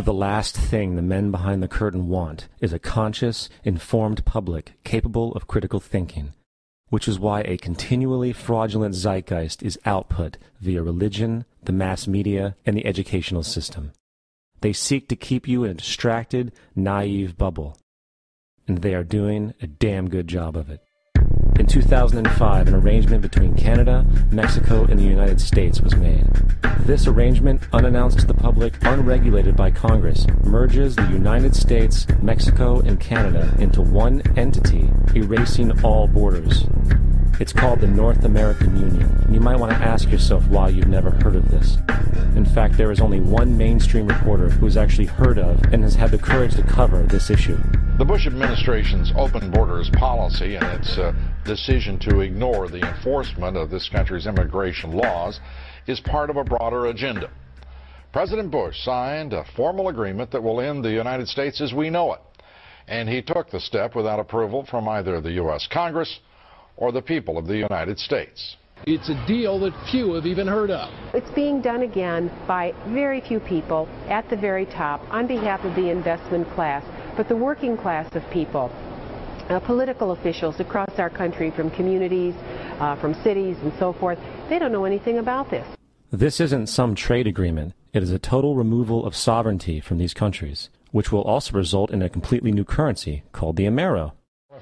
The last thing the men behind the curtain want is a conscious, informed public capable of critical thinking, which is why a continually fraudulent zeitgeist is output via religion, the mass media, and the educational system. They seek to keep you in a distracted, naive bubble, and they are doing a damn good job of it. In 2005, an arrangement between Canada, Mexico, and the United States was made. This arrangement, unannounced to the public, unregulated by Congress, merges the United States, Mexico, and Canada into one entity, erasing all borders. It's called the North American Union, and you might want to ask yourself why you've never heard of this. In fact, there is only one mainstream reporter who has actually heard of and has had the courage to cover this issue. The Bush administration's open borders policy and its decision to ignore the enforcement of this country's immigration laws is part of a broader agenda. President Bush signed a formal agreement that will end the United States as we know it, and he took the step without approval from either the U.S. Congress or the people of the United States. It's a deal that few have even heard of. It's being done again by very few people at the very top on behalf of the investment class, but the working class of people, political officials across our country, from communities, from cities and so forth, they don't know anything about this. This isn't some trade agreement. It is a total removal of sovereignty from these countries, which will also result in a completely new currency called the Amero.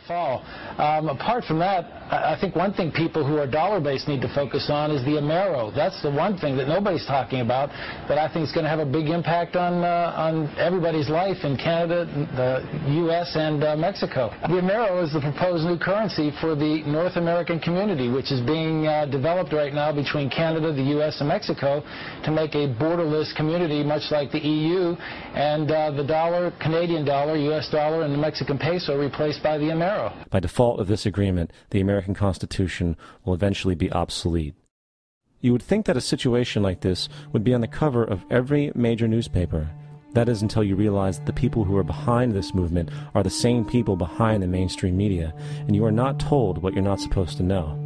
Fall. Apart from that, I think one thing people who are dollar-based need to focus on is the Amero. That's the one thing that nobody's talking about, but I think it's going to have a big impact on everybody's life in Canada, the U.S., and Mexico. The Amero is the proposed new currency for the North American community, which is being developed right now between Canada, the U.S., and Mexico to make a borderless community, much like the EU, and the dollar, Canadian dollar, U.S. dollar, and the Mexican peso replaced by the Amero. By default of this agreement, the American Constitution will eventually be obsolete. You would think that a situation like this would be on the cover of every major newspaper. That is until you realize that the people who are behind this movement are the same people behind the mainstream media, and you are not told what you're not supposed to know.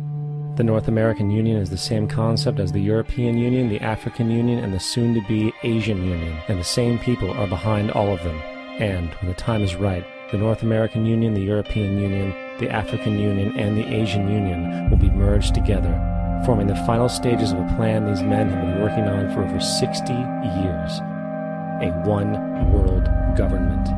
The North American Union is the same concept as the European Union, the African Union, and the soon-to-be Asian Union, and the same people are behind all of them. And, when the time is right, the North American Union, the European Union, the African Union, and the Asian Union will be merged together, forming the final stages of a plan these men have been working on for over 60 years. A one-world government.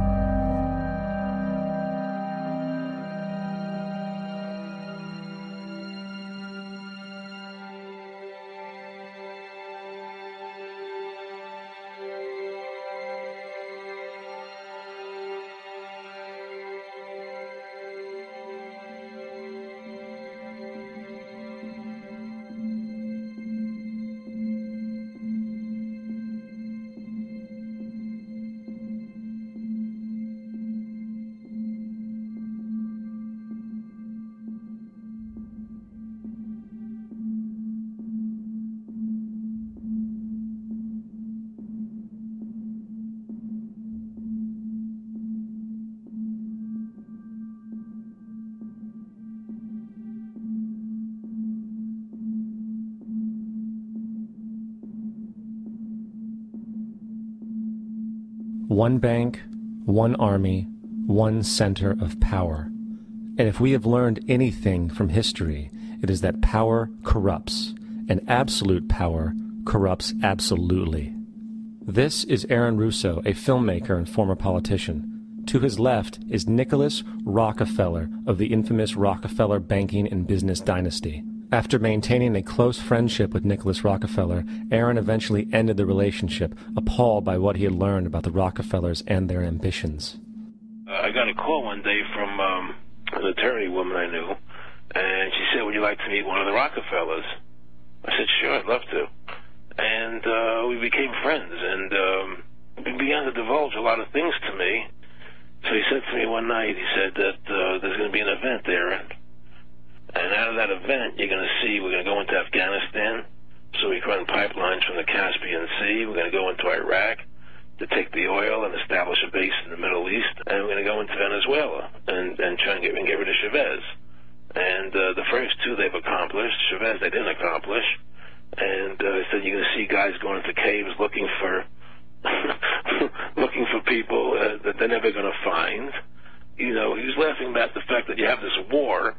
One bank, one army, one center of power. And if we have learned anything from history, it is that power corrupts, and absolute power corrupts absolutely. This is Aaron Russo, a filmmaker and former politician. To his left is Nicholas Rockefeller of the infamous Rockefeller banking and business dynasty. After maintaining a close friendship with Nicholas Rockefeller, Aaron eventually ended the relationship, appalled by what he had learned about the Rockefellers and their ambitions. I got a call one day from an attorney woman I knew, and she said, "Would you like to meet one of the Rockefellers?" I said, "Sure, I'd love to." And we became friends, and he began to divulge a lot of things to me. So he said to me one night, he said that there's going to be an event there, and out of that event, you're going to see, we're going to go into Afghanistan, so we can run pipelines from the Caspian Sea. We're going to go into Iraq to take the oil and establish a base in the Middle East, and we're going to go into Venezuela and try and get rid of Chavez. And the first two they've accomplished. Chavez they didn't accomplish. And he said you're going to see guys going into caves looking for they're never going to find. You know, he was laughing about the fact that you have this war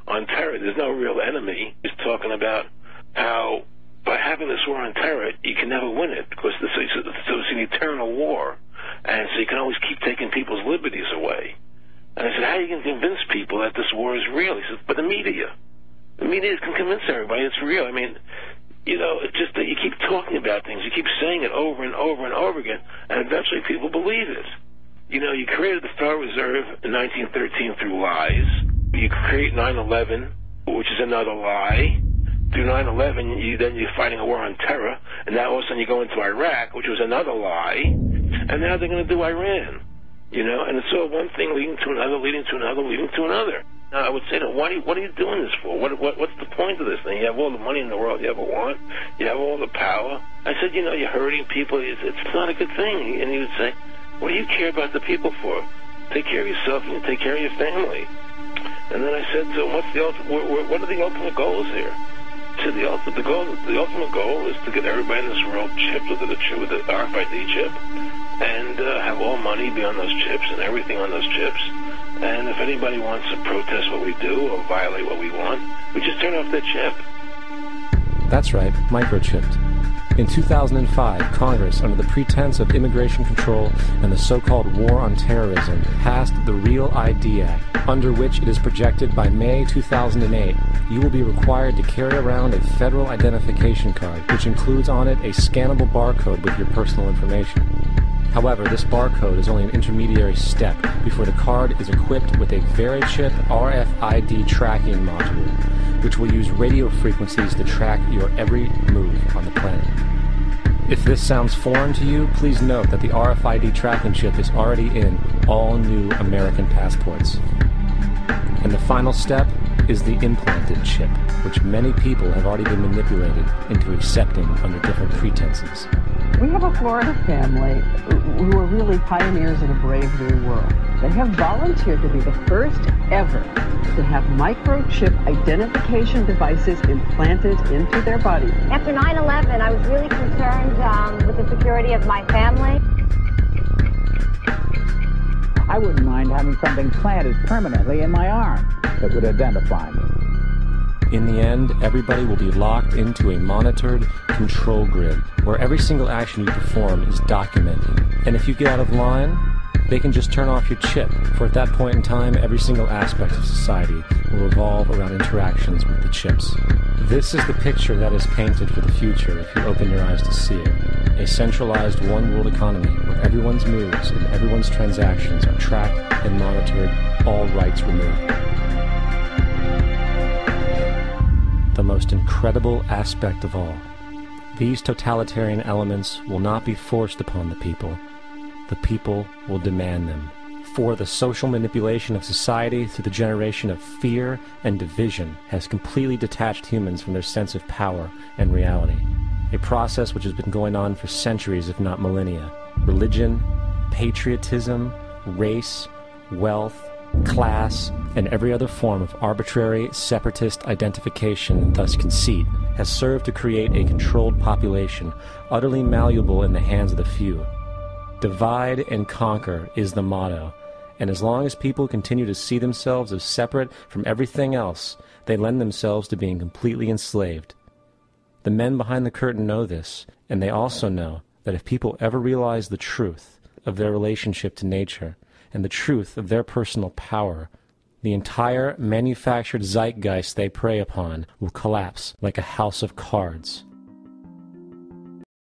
on terror. There's no real enemy. He's talking about how by having this war on terror, you can never win it because so it's an eternal war. And so you can always keep taking people's liberties away. And I said, how are you going to convince people that this war is real? He says, but the media can convince everybody it's real. I mean, you know, it's just that you keep talking about things. You keep saying it over and over and over again, and eventually people believe it. You know, you created the Federal Reserve in 1913 through lies. You create 9/11, which is another lie. Through 9/11, you're fighting a war on terror, and now all of a sudden you go into Iraq, which was another lie, and now they're going to do Iran. You know, and it's all one thing leading to another, leading to another, leading to another. Now, I would say, what are you doing this for? What's the point of this thing? You have all the money in the world you ever want. You have all the power. I said, you know, you're hurting people. It's not a good thing. And he would say, what do you care about the people for? Take care of yourself and you take care of your family. And then I said to him, what are the ultimate goals here? He said, the ultimate goal is to get everybody in this world chipped with the RFID chip and have all money be on those chips and everything on those chips. And if anybody wants to protest what we do or violate what we want, we just turn off that chip. That's right, microchipped. In 2005, Congress, under the pretense of immigration control and the so-called war on terrorism, passed the REAL ID Act, under which it is projected by May 2008, you will be required to carry around a federal identification card, which includes on it a scannable barcode with your personal information. However, this barcode is only an intermediary step before the card is equipped with a VeriChip RFID tracking module, which will use radio frequencies to track your every move on the planet. If this sounds foreign to you, please note that the RFID tracking chip is already in all new American passports. And the final step is the implanted chip, which many people have already been manipulated into accepting under different pretenses. We have a Florida family who are really pioneers in a brave new world. They have volunteered to be the first ever to have microchip identification devices implanted into their body. After 9/11, I was really concerned with the security of my family. I wouldn't mind having something planted permanently in my arm that would identify me. In the end, everybody will be locked into a monitored control grid where every single action you perform is documented. And if you get out of line, they can just turn off your chip, for at that point in time, every single aspect of society will revolve around interactions with the chips. This is the picture that is painted for the future if you open your eyes to see it. A centralized one-world economy where everyone's moves and everyone's transactions are tracked and monitored, all rights removed. The most incredible aspect of all. These totalitarian elements will not be forced upon the people. The people will demand them. For the social manipulation of society through the generation of fear and division has completely detached humans from their sense of power and reality. A process which has been going on for centuries, if not millennia. Religion, patriotism, race, wealth, class, and every other form of arbitrary, separatist identification and thus conceit has served to create a controlled population, utterly malleable in the hands of the few. Divide and conquer is the motto, and as long as people continue to see themselves as separate from everything else, they lend themselves to being completely enslaved. The men behind the curtain know this, and they also know that if people ever realize the truth of their relationship to nature, and the truth of their personal power, the entire manufactured zeitgeist they prey upon will collapse like a house of cards.